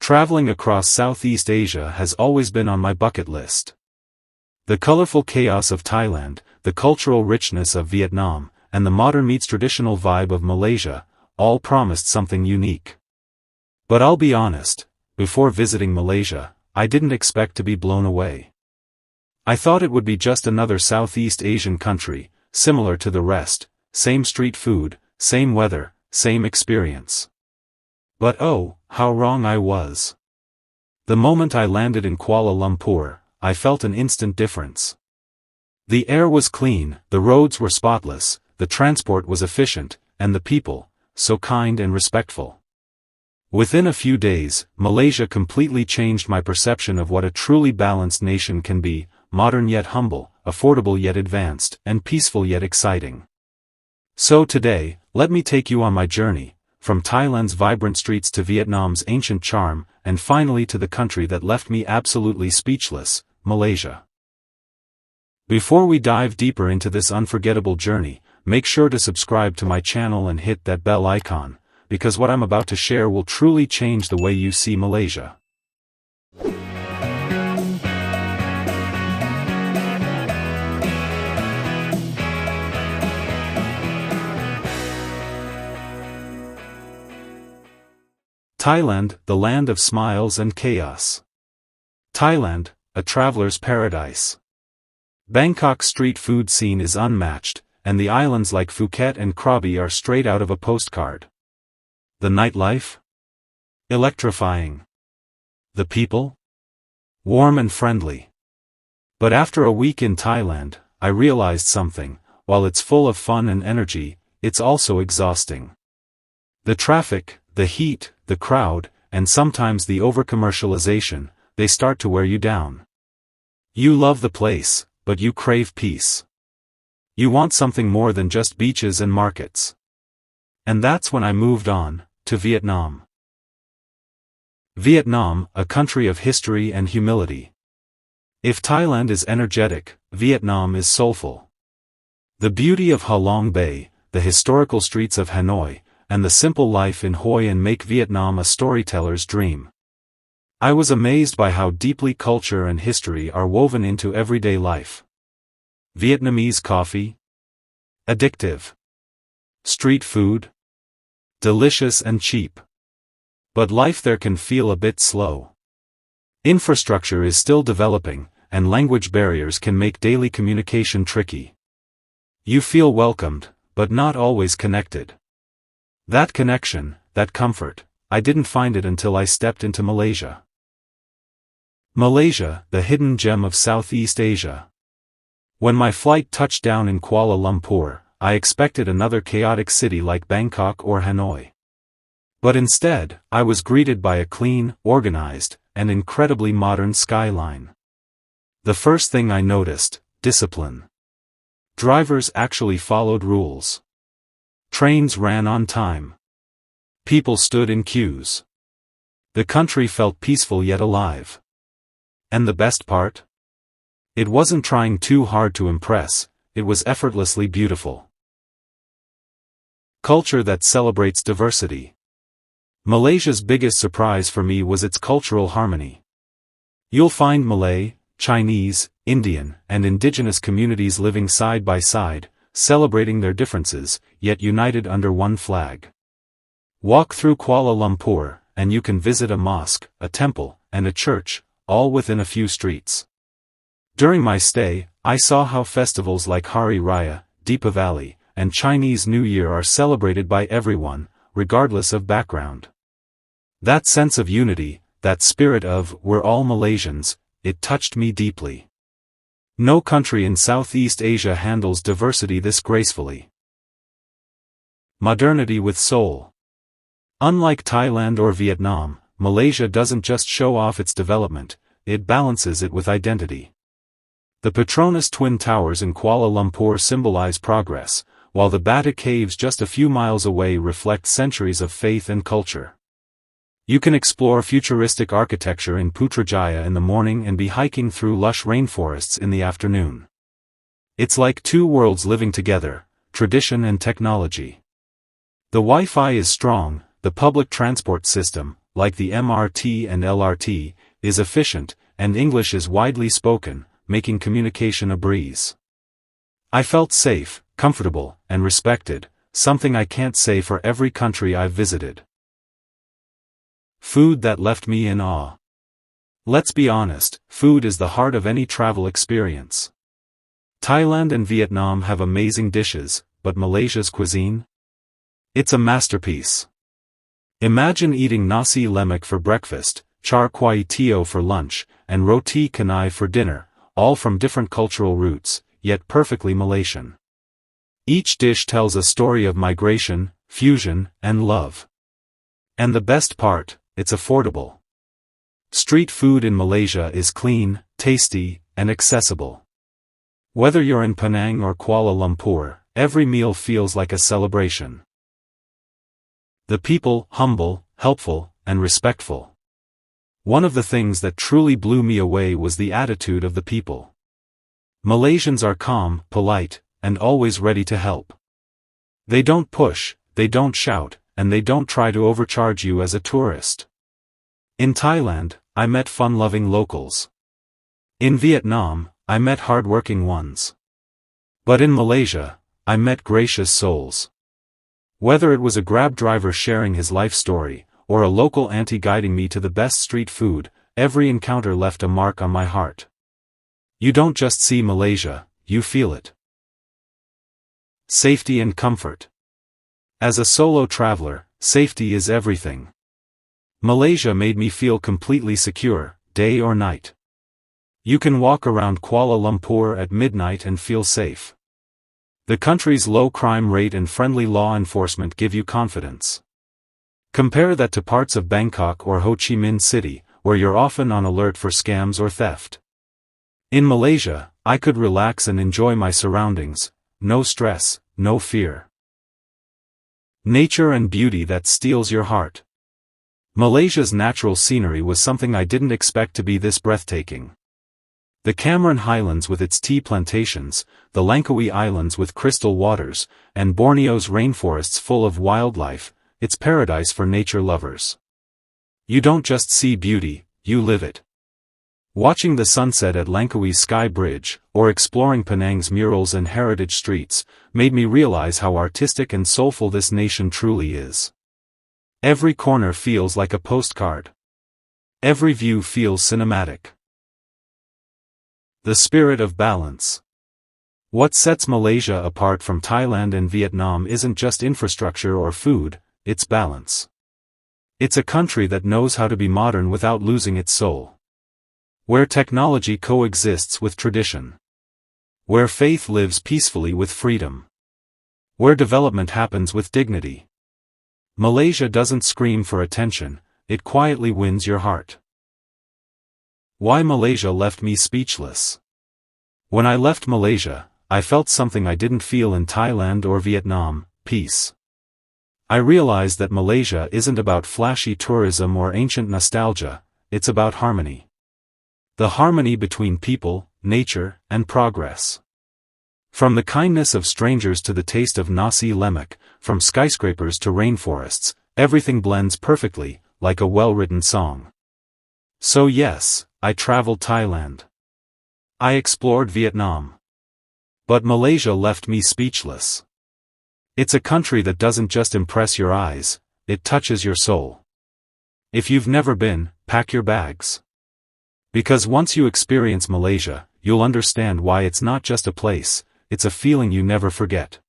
Traveling across Southeast Asia has always been on my bucket list. The colorful chaos of Thailand, the cultural richness of Vietnam, and the modern meets traditional vibe of Malaysia, all promised something unique. But I'll be honest, before visiting Malaysia, I didn't expect to be blown away. I thought it would be just another Southeast Asian country, similar to the rest, same street food, same weather, same experience. But oh, how wrong I was. The moment I landed in Kuala Lumpur, I felt an instant difference. The air was clean, the roads were spotless, the transport was efficient, and the people, so kind and respectful. Within a few days, Malaysia completely changed my perception of what a truly balanced nation can be, modern yet humble, affordable yet advanced, and peaceful yet exciting. So today, let me take you on my journey, from Thailand's vibrant streets to Vietnam's ancient charm, and finally to the country that left me absolutely speechless, Malaysia. Before we dive deeper into this unforgettable journey, make sure to subscribe to my channel and hit that bell icon, because what I'm about to share will truly change the way you see Malaysia. Thailand, the land of smiles and chaos. Thailand, a traveler's paradise. Bangkok's street food scene is unmatched, and the islands like Phuket and Krabi are straight out of a postcard. The nightlife? Electrifying. The people? Warm and friendly. But after a week in Thailand, I realized something: while it's full of fun and energy, it's also exhausting. The traffic, the heat, the crowd, and sometimes the over-commercialization, they start to wear you down. You love the place, but you crave peace. You want something more than just beaches and markets. And that's when I moved on, to Vietnam. Vietnam, a country of history and humility. If Thailand is energetic, Vietnam is soulful. The beauty of Ha Long Bay, the historical streets of Hanoi, and the simple life in Hoi An make Vietnam a storyteller's dream. I was amazed by how deeply culture and history are woven into everyday life. Vietnamese coffee? Addictive. Street food? Delicious and cheap. But life there can feel a bit slow. Infrastructure is still developing, and language barriers can make daily communication tricky. You feel welcomed, but not always connected. That connection, that comfort, I didn't find it until I stepped into Malaysia. Malaysia, the hidden gem of Southeast Asia. When my flight touched down in Kuala Lumpur, I expected another chaotic city like Bangkok or Hanoi. But instead, I was greeted by a clean, organized, and incredibly modern skyline. The first thing I noticed: discipline. Drivers actually followed rules. Trains ran on time. People stood in queues. The country felt peaceful yet alive. And the best part? It wasn't trying too hard to impress, it was effortlessly beautiful. Culture that celebrates diversity. Malaysia's biggest surprise for me was its cultural harmony. You'll find Malay, Chinese, Indian, and indigenous communities living side by side, celebrating their differences, yet united under one flag. Walk through Kuala Lumpur, and you can visit a mosque, a temple, and a church, all within a few streets. During my stay, I saw how festivals like Hari Raya, Deepavali, and Chinese New Year are celebrated by everyone, regardless of background. That sense of unity, that spirit of "we're all Malaysians," it touched me deeply. No country in Southeast Asia handles diversity this gracefully. Modernity with soul. Unlike Thailand or Vietnam, Malaysia doesn't just show off its development, it balances it with identity. The Petronas Twin Towers in Kuala Lumpur symbolize progress, while the Bata Caves just a few miles away reflect centuries of faith and culture. You can explore futuristic architecture in Putrajaya in the morning and be hiking through lush rainforests in the afternoon. It's like two worlds living together, tradition and technology. The Wi-Fi is strong, the public transport system, like the MRT and LRT, is efficient, and English is widely spoken, making communication a breeze. I felt safe, comfortable, and respected, something I can't say for every country I've visited. Food that left me in awe. Let's be honest, food is the heart of any travel experience. Thailand and Vietnam have amazing dishes, but Malaysia's cuisine? It's a masterpiece. Imagine eating nasi lemak for breakfast, char kway teow for lunch, and roti canai for dinner, all from different cultural roots, yet perfectly Malaysian. Each dish tells a story of migration, fusion, and love. And the best part, it's affordable. Street food in Malaysia is clean, tasty, and accessible. Whether you're in Penang or Kuala Lumpur, every meal feels like a celebration. The people, humble, helpful, and respectful. One of the things that truly blew me away was the attitude of the people. Malaysians are calm, polite, and always ready to help. They don't push, they don't shout, and they don't try to overcharge you as a tourist. In Thailand, I met fun-loving locals. In Vietnam, I met hard-working ones. But in Malaysia, I met gracious souls. Whether it was a Grab driver sharing his life story, or a local auntie guiding me to the best street food, every encounter left a mark on my heart. You don't just see Malaysia, you feel it. Safety and comfort. As a solo traveler, safety is everything. Malaysia made me feel completely secure, day or night. You can walk around Kuala Lumpur at midnight and feel safe. The country's low crime rate and friendly law enforcement give you confidence. Compare that to parts of Bangkok or Ho Chi Minh City, where you're often on alert for scams or theft. In Malaysia, I could relax and enjoy my surroundings, no stress, no fear. Nature and beauty that steals your heart. Malaysia's natural scenery was something I didn't expect to be this breathtaking. The Cameron Highlands with its tea plantations, the Langkawi Islands with crystal waters, and Borneo's rainforests full of wildlife, it's paradise for nature lovers. You don't just see beauty, you live it. Watching the sunset at Langkawi's Sky Bridge, or exploring Penang's murals and heritage streets, made me realize how artistic and soulful this nation truly is. Every corner feels like a postcard. Every view feels cinematic. The spirit of balance. What sets Malaysia apart from Thailand and Vietnam isn't just infrastructure or food, it's balance. It's a country that knows how to be modern without losing its soul. Where technology coexists with tradition. Where faith lives peacefully with freedom. Where development happens with dignity. Malaysia doesn't scream for attention, it quietly wins your heart. Why Malaysia left me speechless. When I left Malaysia, I felt something I didn't feel in Thailand or Vietnam, peace. I realized that Malaysia isn't about flashy tourism or ancient nostalgia, it's about harmony. The harmony between people, nature, and progress. From the kindness of strangers to the taste of nasi lemak, from skyscrapers to rainforests, everything blends perfectly, like a well-written song. So yes, I traveled Thailand. I explored Vietnam. But Malaysia left me speechless. It's a country that doesn't just impress your eyes, it touches your soul. If you've never been, pack your bags. Because once you experience Malaysia, you'll understand why it's not just a place, it's a feeling you never forget.